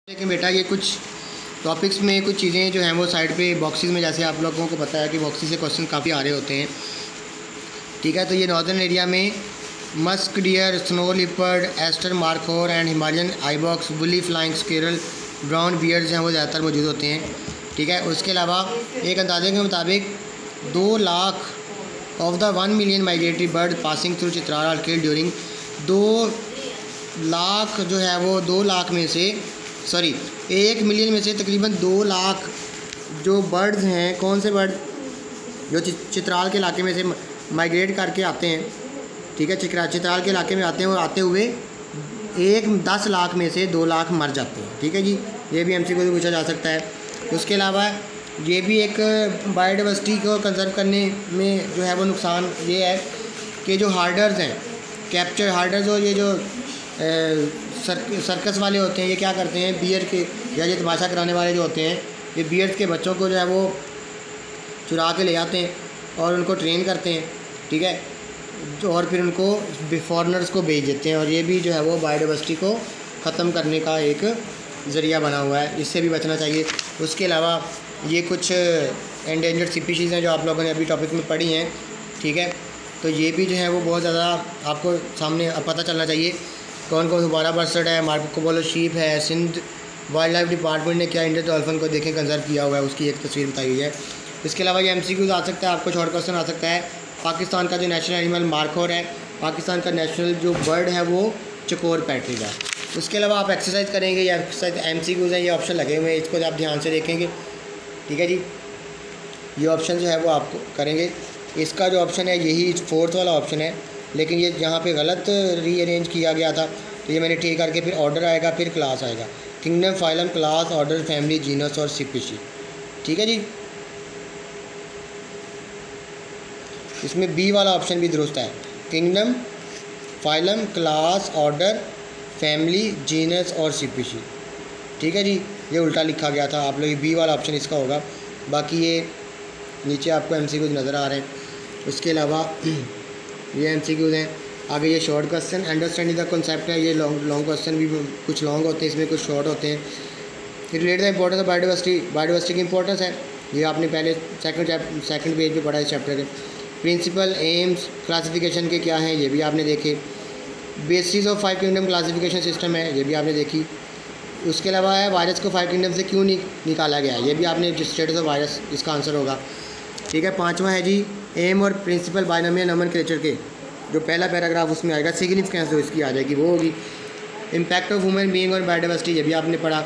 लेकिन बेटा ये कुछ टॉपिक्स में कुछ चीज़ें जो हैं वो साइड पे बॉक्सेस में, जैसे आप लोगों को पता है कि बॉक्सेस से क्वेश्चन काफ़ी आ रहे होते हैं। ठीक है, तो ये नॉर्दर्न एरिया में musk deer, snow leopard, Astore markhor and Himalayan ibex, woolly flying squirrel, brown bears हैं वो ज़्यादातर मौजूद होते हैं। ठीक है, उसके अलावा एक अंदाजे के मुताबिक 2 lakh of the 1 million migratory bird passing through Chitral are killed during 2 lakh जो है वो 2 लाख में से 1 मिलियन में से तकरीबन 2 लाख जो बर्ड्स हैं, कौन से बर्ड जो चित्राल के इलाके में से माइग्रेट करके आते हैं। ठीक है, चित्राल के इलाके में आते हैं और आते हुए 10 लाख में से 2 लाख मर जाते हैं। ठीक है जी, ये भी एमसीक्यू से पूछा जा सकता है। उसके अलावा ये भी एक बायोडाइवर्सिटी को कंजर्व करने में जो है वो नुकसान ये है कि जो हार्डर्स हैं, कैप्चर हार्डर्स और ये जो सर्कस वाले होते हैं, ये क्या करते हैं, बियर के या ये तमाशा कराने वाले जो होते हैं, ये बियर्स के बच्चों को जो है वो चुरा के ले आते हैं और उनको ट्रेन करते हैं। ठीक है, और फिर उनको फॉरेनर्स को भेज देते हैं, और ये भी जो है वो बायोडाइवर्सिटी को ख़त्म करने का एक ज़रिया बना हुआ है, इससे भी बचना चाहिए। उसके अलावा ये कुछ एंडेंजर्ड स्पीशीज़ हैं जो आप लोगों ने अभी टॉपिक में पढ़ी हैं। ठीक है, तो ये भी जो है वो बहुत ज़्यादा आपको सामने पता चलना चाहिए कौन कौन दोबारा बर्सड है, मार्को पोलो शीप है। सिंध वाइल्ड लाइफ डिपार्टमेंट ने क्या इंडियन डॉल्फिन को देखें कंजर्व किया हुआ है, उसकी एक तस्वीर बताई हुई है। इसके अलावा ये एमसीक्यूज़ आ सकता है, आपको शॉर्ट क्वेश्चन आ सकता है। पाकिस्तान का जो नेशनल एनिमल मार्कोर है, पाकिस्तान का नेशनल जो बर्ड है वो चकोर पैट्रिक है। उसके अलावा आप एक्सरसाइज करेंगे, या एक्सरसाइज एमसीक्यूज़ हैं, ये ऑप्शन लगे हुए हैं, इसको आप ध्यान से देखेंगे। ठीक है जी, ये ऑप्शन जो है वो आप करेंगे। इसका जो ऑप्शन है यही 4th वाला ऑप्शन है, लेकिन ये यहाँ पे गलत रीअरेंज किया गया था, तो ये मैंने ठीक करके फिर ऑर्डर आएगा, फिर क्लास आएगा, kingdom, phylum, class, order, family, genus और स्पीशीज। ठीक है जी, इसमें बी वाला ऑप्शन भी दुरुस्त है, kingdom, phylum, class, order, family, genus और स्पीशीज। ठीक है जी, ये उल्टा लिखा गया था, आप लोग बी वाला ऑप्शन इसका होगा। बाकी ये नीचे आपको एमसीक्यूज़ नज़र आ रहे हैं। उसके अलावा ये एमसीक्यूज़ हैं। आगे ये short question, understanding the concept है, ये लॉन्ग क्वेश्चन भी कुछ लॉन्ग होते हैं, इसमें कुछ शॉर्ट होते हैं। Related the importance of biodiversity की इंपॉर्टेंस है, ये आपने पहले सेकंड पेज पे पढ़ा है इस चैप्टर के। प्रिंसिपल, एम्स, क्लासिफिकेशन के क्या हैं, ये भी आपने देखे। Basis of 5 kingdom classification system है, ये भी आपने देखी। उसके अलावा है वायरस को 5 किंगडम से क्यों निकाला गया, ये भी आपने स्टेटस ऑफ वायरस इसका आंसर होगा। ठीक है, 5वां है जी एम और प्रिंसिपल बायनोमियल नोमेनक्लेचर के, जो पहला पैराग्राफ उसमें आएगा, सिग्निफिकेंस जो इसकी आ जाएगी वो होगी। इम्पैक्ट ऑफ ह्यूमन बीइंग और बायोडाइवर्सिटी, ये भी आपने पढ़ा।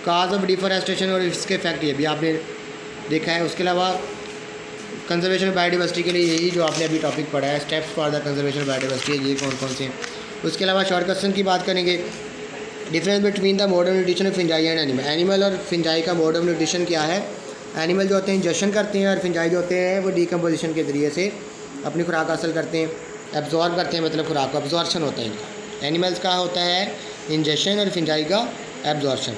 काज ऑफ डिफॉरेस्टेशन और इसके इफेक्ट, ये भी आपने देखा है। उसके अलावा कंजर्वेशन ऑफ बायोडाइवर्सिटी के लिए यही जो आपने अभी टॉपिक पढ़ा है, steps for the conservation of biodiversity, ये कौन कौन से हैं। उसके अलावा शॉर्ट क्वेश्चन की बात करेंगे, difference between the mode of nutrition of fungi and animal. Animal और फिंजाई का मोड ऑफ न्यूट्रिशन क्या है। एनिमल जो होते हैं इंजेक्शन करते हैं, और फिंजाई जो होते हैं वो डिकम्पोजिशन के ज़रिए से अपनी खुराक हासिल करते हैं, एब्जॉर्ब करते हैं, मतलब खुराक को एब्जॉर्शन होता है इनका। एनिमल्स का होता है इंजेक्शन और फिंजाई का एब्जॉर्शन।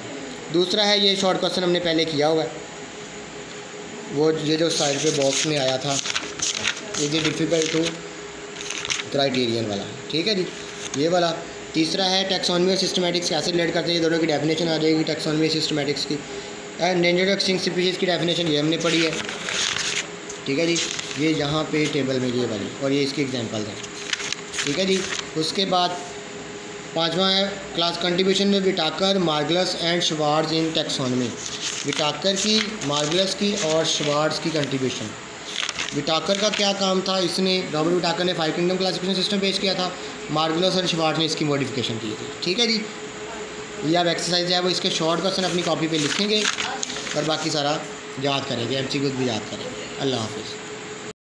दूसरा है ये शॉर्ट क्वेश्चन हमने पहले किया हुआ है, वो ये जो साइड पे बॉक्स में आया था, ये डिफ़िकल्ट टू क्राइटेरियन वाला। ठीक है जी, ये वाला। तीसरा है टैक्सोनॉमी और सिस्टमैटिक्स कैसे रिलेट करते हैं, ये दोनों की डेफिनेशन आ जाएगी टैक्सोनॉमी सिस्टमैटिक्स की। एंडेंजर्ड एक्सटिंक्ट स्पीशीज़ की डेफिनेशन ये हमने पढ़ी है। ठीक है जी, ये यहाँ पे टेबल में ये वाली, और ये इसकी एग्जांपल्स हैं। ठीक है जी, उसके बाद 5वां है क्लास कंट्रीब्यूशन में Whittaker, Margulis and Schwartz in taxonomy. Whittaker की, मार्गलस की और श्वार्ट्ज़ की कंट्रीब्यूशन। विटाकर का क्या काम था, इसने रॉबर्ट विटाकर ने 5 किंगडम क्लासिफिकेशन सिस्टम पेश किया था, मार्गलस और श्वार्ट्ज़ ने इसकी मॉडिफिकेशन की थी। ठीक है जी, ये अब एक्सरसाइज है वो इसके शॉर्ट क्वेश्चन अपनी कॉपी पे लिखेंगे और बाकी सारा याद करेंगे, एमसीक्यूज़ भी याद करेंगे। अल्लाह हाफ़िज़।